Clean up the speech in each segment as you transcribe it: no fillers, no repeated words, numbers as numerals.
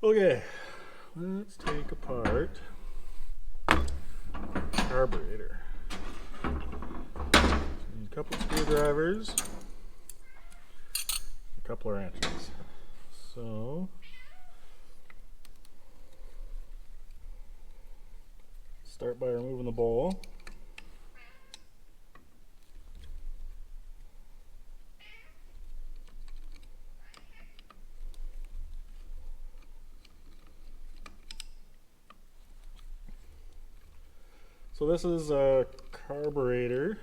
Okay, let's take apart the carburetor. Need a couple screwdrivers, a couple of wrenches. So start by removing the bowl. So this is a carburetor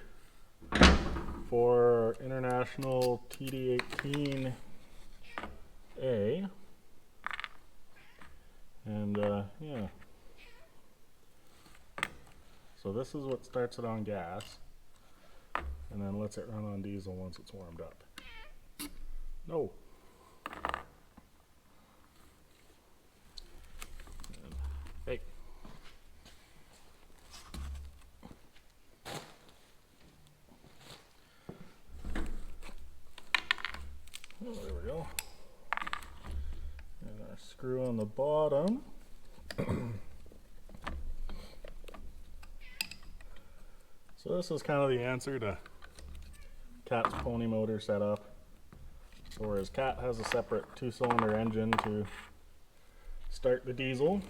for International TD18 A, and yeah. So this is what starts it on gas, and then lets it run on diesel once it's warmed up. No. And, hey. Oh, there we go. And our screw on the bottom. So this is kind of the answer to Cat's pony motor setup. So whereas Cat has a separate 2-cylinder engine to start the diesel,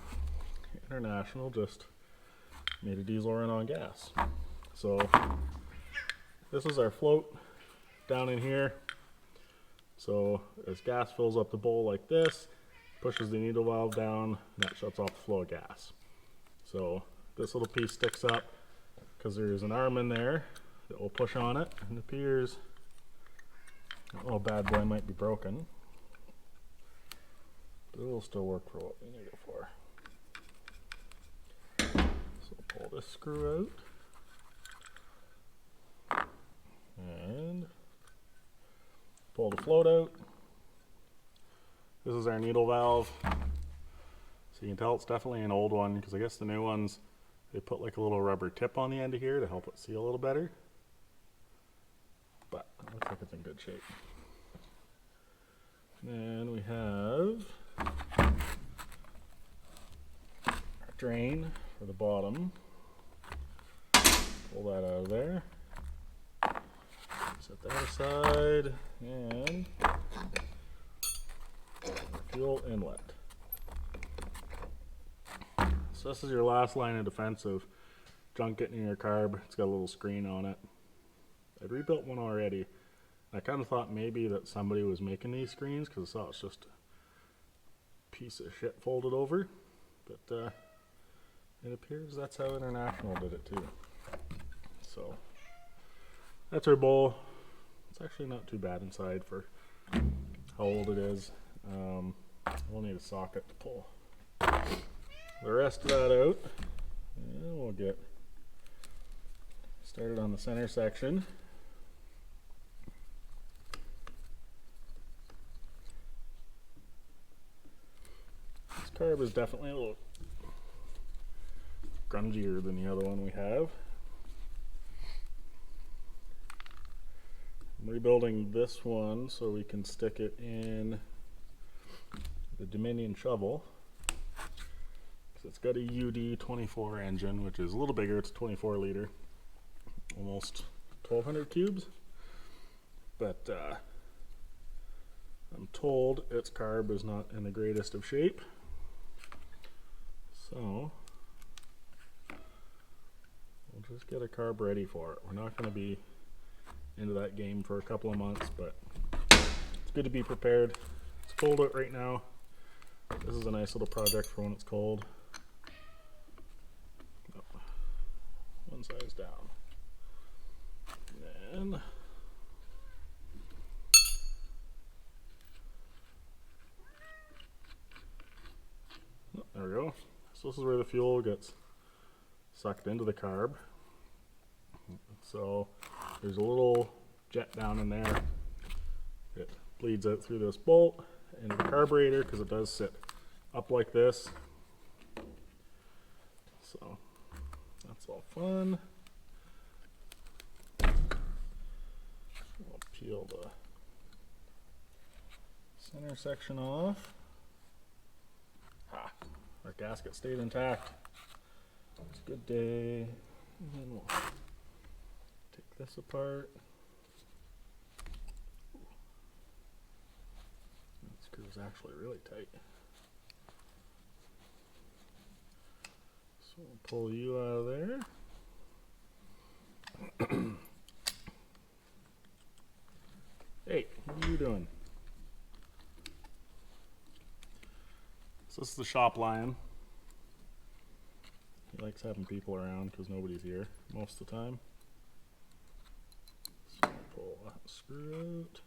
International just made a diesel run on gas. So this is our float down in here. So as gas fills up the bowl like this, pushes the needle valve down, and that shuts off the flow of gas. So this little piece sticks up because there's an arm in there that will push on it, and it appears that little bad boy might be broken, but it will still work for what we need it for. So pull this screw out and pull the float out. This is our needle valve. So you can tell it's definitely an old one, because I guess the new ones, they put like a little rubber tip on the end of here to help it seal a little better. But it looks like it's in good shape. And we have our drain for the bottom. Pull that out of there. Set that aside, and fuel inlet. So this is your last line of defense of junk getting in your carb. It's got a little screen on it. I'd rebuilt one already. I kind of thought maybe that somebody was making these screens, because I saw it's just a piece of shit folded over. But it appears that's how International did it too. So that's our bowl. It's actually not too bad inside for how old it is. We'll need a socket to pull the rest of that out, and we'll get started on the center section. This carb is definitely a little grungier than the other one we have. I'm rebuilding this one so we can stick it in the Dominion shovel. It's got a UD24 engine, which is a little bigger. It's 24 liter, almost 1200 cubes. But I'm told its carb is not in the greatest of shape. So we'll just get a carb ready for it. We're not going to be into that game for a couple of months, but it's good to be prepared. It's cold out right now. This is a nice little project for when it's cold. One size down. And there we go. So this is where the fuel gets sucked into the carb. So there's a little jet down in there. It bleeds out through this bolt into the carburetor, because it does sit up like this. So that's all fun. We'll peel the center section off. gasket stayed intact. It's a good day. And then we'll take this apart. That screw is actually really tight. So we'll pull you out of there. Hey, what are you doing? So this is the shop lion. He likes having people around because nobody's here most of the time. So we'll pull that screw out.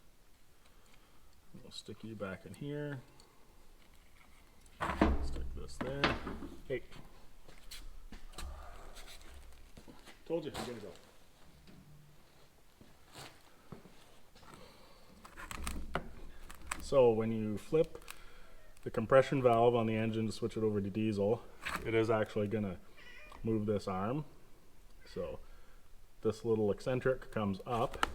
We'll stick you back in here. Stick this there. Hey. Told you, you gotta go. So when you flip the compression valve on the engine to switch it over to diesel, it is actually going to move this arm. So this little eccentric comes up,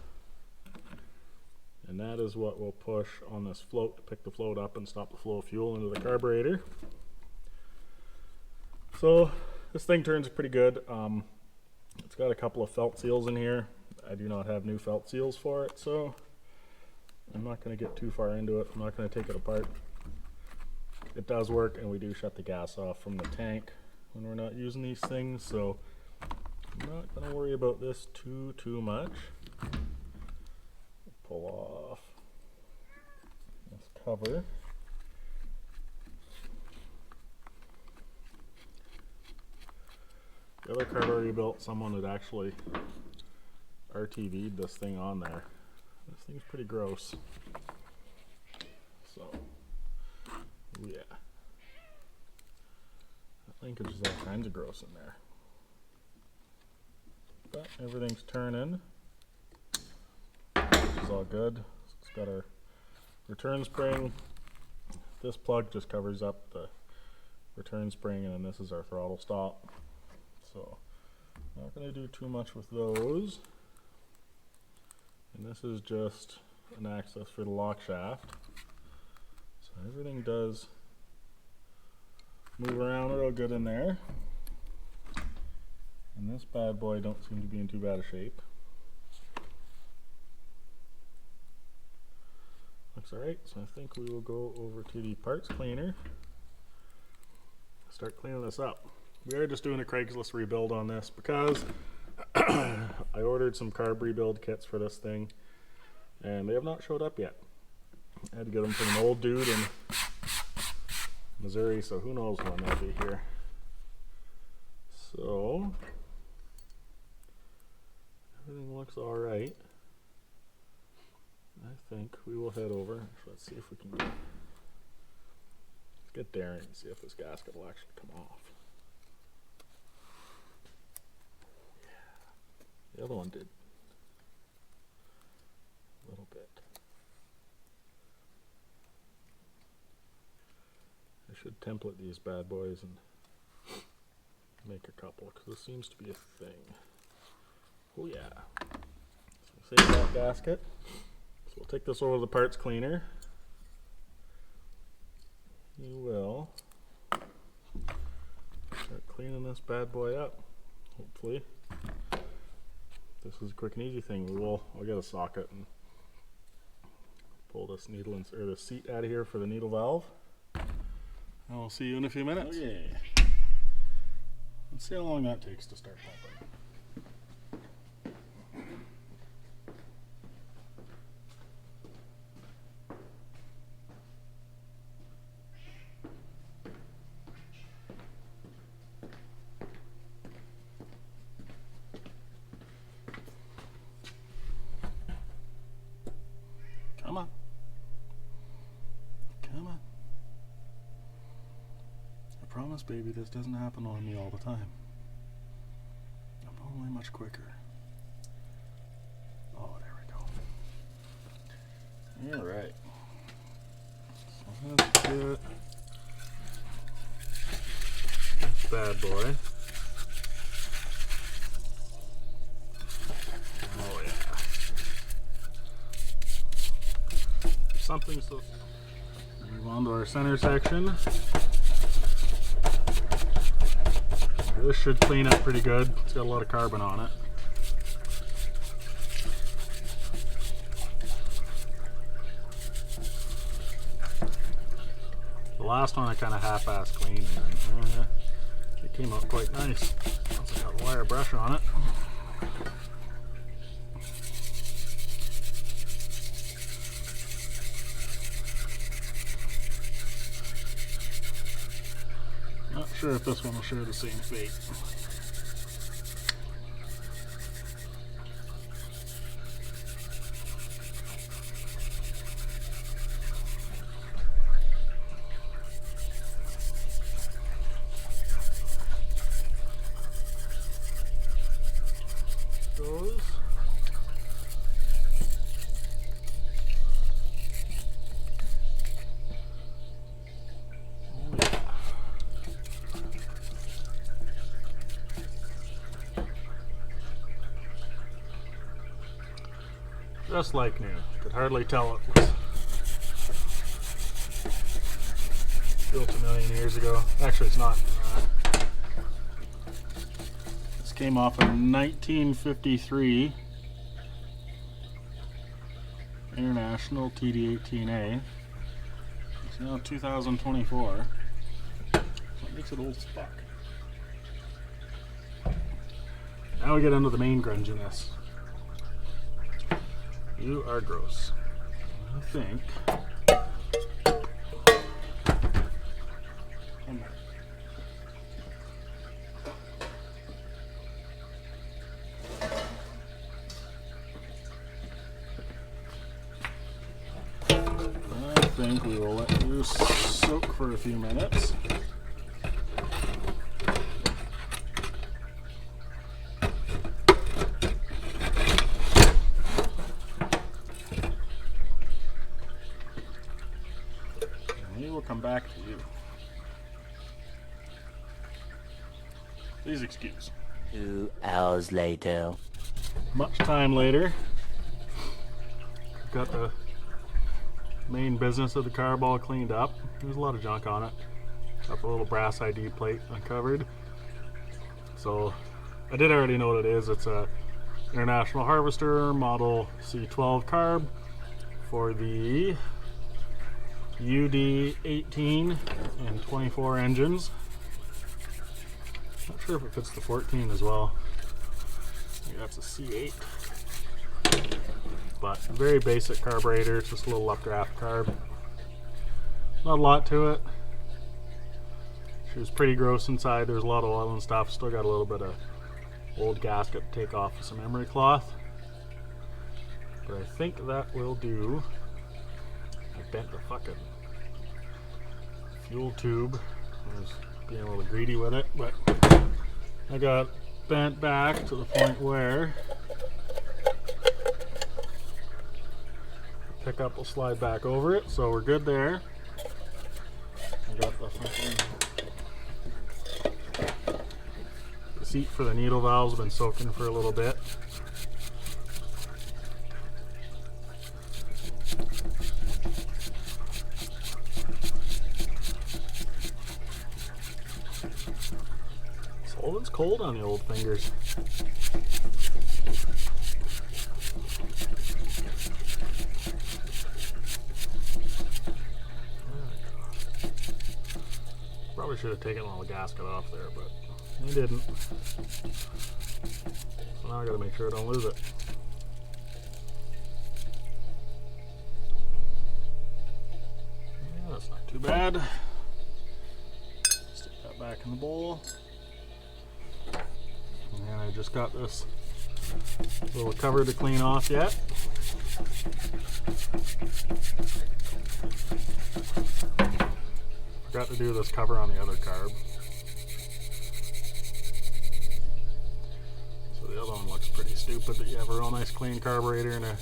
and that is what will push on this float to pick the float up and stop the flow of fuel into the carburetor. So this thing turns pretty good. It's got a couple of felt seals in here. I do not have new felt seals for it, so I'm not going to get too far into it. I'm not going to take it apart. It does work, and we do shut the gas off from the tank when we're not using these things, so I'm not going to worry about this too much. Pull off this cover. The other car I rebuilt, someone had actually RTV'd this thing on there. This thing's pretty gross. So, yeah. That linkage is all kinds of gross in there. But everything's turning, which is all good. It's got our return spring. This plug just covers up the return spring, and then this is our throttle stop. So, not going to do too much with those. And this is just an access for the lock shaft. So everything does move around real good in there. And this bad boy don't seem to be in too bad a shape. Looks alright, so I think we will go over to the parts cleaner. Start cleaning this up. We are just doing a Craigslist rebuild on this because I ordered some carb rebuild kits for this thing, and they have not showed up yet. I had to get them from an old dude in Missouri, so who knows when they'll be here. So, everything looks alright. I think we will head over. Let's see if we can get daring and see if this gasket will actually come off. The other one did a little bit. I should template these bad boys and make a couple, because this seems to be a thing. Oh yeah. So save that gasket. So we'll take this over to the parts cleaner. You will start cleaning this bad boy up, hopefully. This is a quick and easy thing. I'll get a socket and pull this needle or the seat out of here for the needle valve. And we'll see you in a few minutes. Oh yeah. Let's see how long that takes to start pumping. Come on. Come on. I promise, baby, this doesn't happen on me all the time. I'm only much quicker. Oh, there we go. Alright. So let's get this bad boy. Oh yeah. Something, so move on to our center section. This should clean up pretty good. It's got a lot of carbon on it. The last one I kind of half-assed cleaned, and then it came out quite nice once I got the wire brush on it. Not sure if this one will share the same fate. Goes. Oh, yeah. Just like new. Could hardly tell it was built a million years ago. Actually, it's not. This came off a 1953 International TD18A. It's now 2024. So it makes it old as fuck. Now we get into the main grunginess. You are gross. I think. I think we will let you soak for a few minutes. Come back to you. Please excuse. 2 hours later. Much time later. Got the main business of the carb all cleaned up. There's a lot of junk on it. Got the little brass ID plate uncovered. So I did already know what it is. It's a International Harvester Model C12 carb for the UD18 and 24 engines. Not sure if it fits the 14 as well. Maybe that's a C8. But very basic carburetor, it's just a little updraft carb. Not a lot to it. She was pretty gross inside. There's a lot of oil and stuff. Still got a little bit of old gasket to take off with some emery cloth. But I think that will do. I bent the fucking fuel tube. I was being a little greedy with it, but I got bent back to the point where the pickup will slide back over it, so we're good there. I got the fucking seat for the needle valve's been soaking for a little bit. It's cold on the old fingers. Probably should have taken all the gasket off there, but I didn't. So now I gotta make sure I don't lose it. Yeah, that's not too bad. Stick that back in the bowl. And I just got this little cover to clean off yet. Forgot to do this cover on the other carb. So the other one looks pretty stupid that you have a real nice clean carburetor and a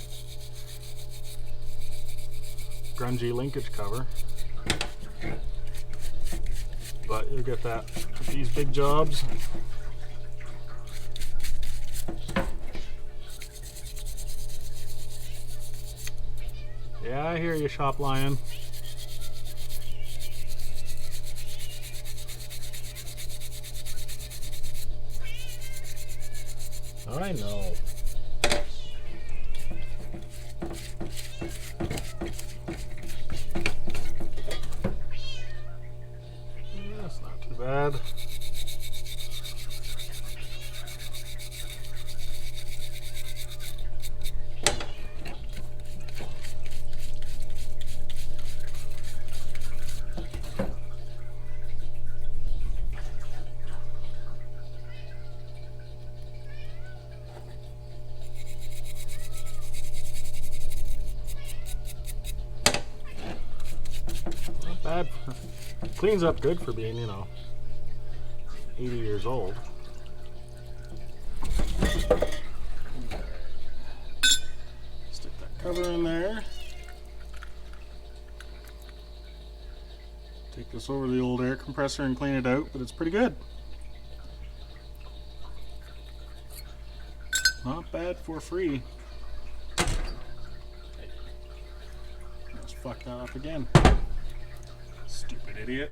grungy linkage cover. But you'll get that with these big jobs. Yeah, I hear you, shop lion. I know. That's not too bad. Not bad. Cleans up good for being, 80 years old. Stick that cover in there. Take this over the old air compressor and clean it out, but it's pretty good. Not bad for free. Let's fuck that up again. Stupid idiot.